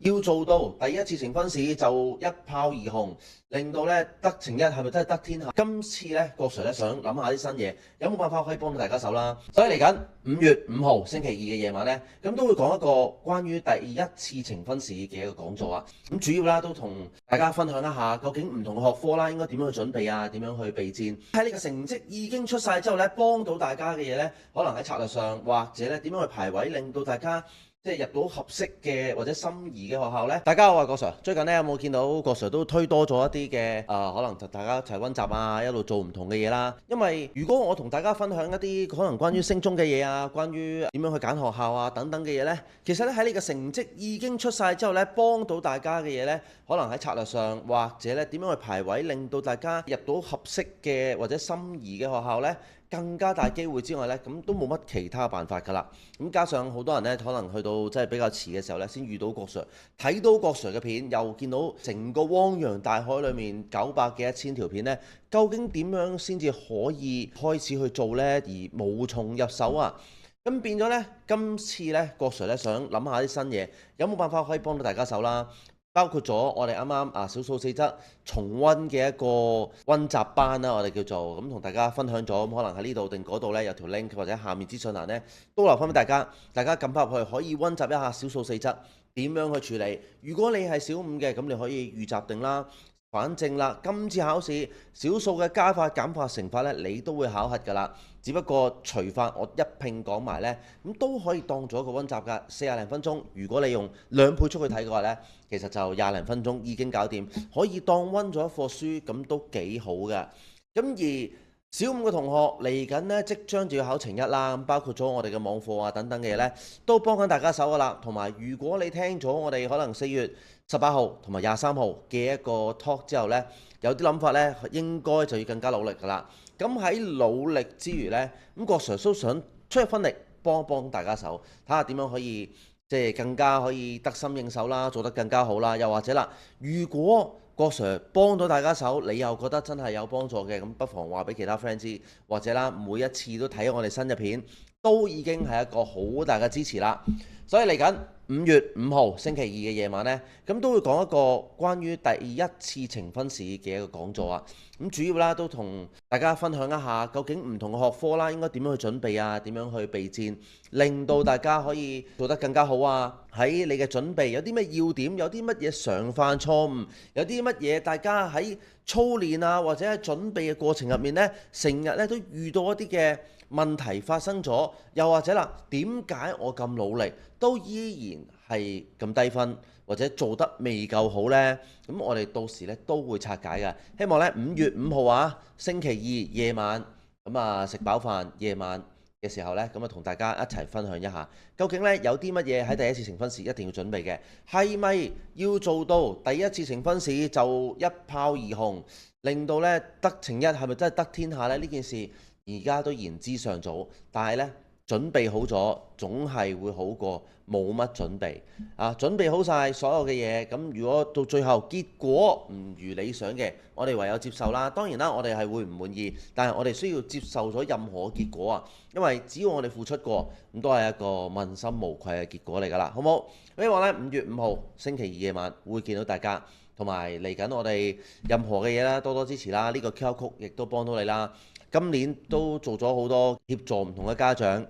要做到第一次呈分試就一炮而紅，令到咧得呈一係咪真係得天下？今次咧郭 Sir 咧想諗下啲新嘢，有冇辦法可以幫到大家手啦？所以嚟緊5月5號星期二嘅夜晚咧，咁都會講一個關於第一次呈分試嘅一個講座啊。咁主要啦都同大家分享一下，究竟唔同嘅學科啦應該點樣去準備啊，點樣去備戰。喺呢個成績已經出晒之後咧，幫到大家嘅嘢咧，可能喺策略上或者咧點樣去排位，令到大家即係入到合適嘅或者心儀嘅學校呢。大家好，我係郭 Sir。最近呢，有冇見到郭 Sir 都推多咗一啲嘅可能就大家一齊温習啊，一路做唔同嘅嘢啦。因為如果我同大家分享一啲可能關於升中嘅嘢啊，關於點樣去揀學校啊等等嘅嘢呢，其實咧喺你嘅成績已經出晒之後呢，幫到大家嘅嘢呢，可能喺策略上或者咧點樣去排位，令到大家入到合適嘅或者心儀嘅學校呢，更加大機會之外呢，咁都冇乜其他辦法㗎啦。咁加上好多人呢，可能去到即係比較遲嘅時候呢，先遇到郭 Sir，睇到郭 Sir 嘅片，又見到成個汪洋大海裡面900幾1000條片呢，究竟點樣先至可以開始去做呢？而無從入手啊！咁變咗呢，今次呢，郭 Sir 呢想諗下啲新嘢，有冇辦法可以幫到大家手啦？包括咗我哋啱啱小數四則重温嘅一個温習班啦，我哋叫做咁同大家分享咗，咁可能喺呢度定嗰度呢，有條 link 或者下面資訊欄呢，都留翻俾大家，大家撳翻入去可以温習一下小數四則點樣去處理。如果你係小五嘅，咁你可以預習定啦。反正啦，今次考試小數嘅加法、減法、乘法呢，你都會考核㗎啦。只不過除法我一拼講埋呢，咁都可以當做一個温習㗎，40零分鐘。如果你用2倍速去睇嘅話呢，其實就20零分鐘已經搞掂，可以當温咗一課書，咁都幾好㗎。咁而小五嘅同學嚟緊呢，即將就要考呈一啦，包括咗我哋嘅網課啊等等嘅嘢呢，都幫緊大家手㗎啦。同埋如果你聽咗我哋可能4月18號同埋23號嘅一個 talk 之後呢，有啲諗法呢，應該就要更加努力㗎啦。咁喺努力之餘呢，咁郭 Sir 都想出一分力幫一幫大家手，睇下點樣可以即係更加可以得心應手啦，做得更加好啦。又或者啦，如果郭 Sir 幫到大家手，你又覺得真係有幫助嘅，咁不妨話俾其他 friend 知，或者啦，每一次都睇我哋新嘅片，都已經係一個好大嘅支持啦。所以嚟緊5月5號星期二嘅夜晚呢，咁都會講一個關於第一次呈分試嘅一個講座啊。咁主要啦都同大家分享一下，究竟唔同嘅學科啦應該點樣去準備啊，點樣去備戰，令到大家可以做得更加好啊。喺你嘅準備有啲咩要點，有啲乜嘢常犯錯誤，有啲乜嘢大家喺操練啊或者喺準備嘅過程入面呢，成日咧都遇到一啲嘅問題發生咗，又或者啦，點解我咁努力都依然係咁低分，或者做得未夠好呢？咁我哋到時咧都會拆解嘅。希望咧5月5號啊，星期二夜晚咁食飽飯夜晚嘅時候呢，咁同大家一齊分享一下，究竟呢有啲乜嘢喺第一次呈分試一定要準備嘅，係咪要做到第一次呈分試就一炮而紅，令到呢得呈一係咪真係得天下呢？呢件事而家都言之尚早，但係呢，準備好咗總係會好過冇乜準備啊！準備好晒所有嘅嘢，咁如果到最後結果唔如理想嘅，我哋唯有接受啦。當然啦，我哋係會唔滿意，但係我哋需要接受咗任何結果啊！因為只要我哋付出過，咁都係一個問心無愧嘅結果嚟㗎啦，好唔好？希望呢5月5號星期二夜晚會見到大家，同埋嚟緊我哋任何嘅嘢啦，多多支持啦！呢個 QR Code 亦都幫到你啦。今年都做咗好多協助唔同嘅家長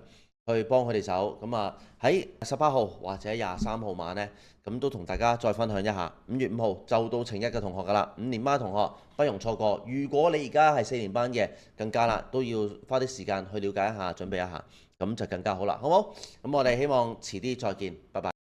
去幫佢哋手，咁喺18號或者23號晚呢，咁都同大家再分享一下。5月5號就到呈一嘅同學㗎啦，5年班同學不容錯過。如果你而家係4年班嘅，更加啦，都要花啲時間去了解一下，準備一下，咁就更加好啦，好唔好？咁我哋希望遲啲再見，拜拜。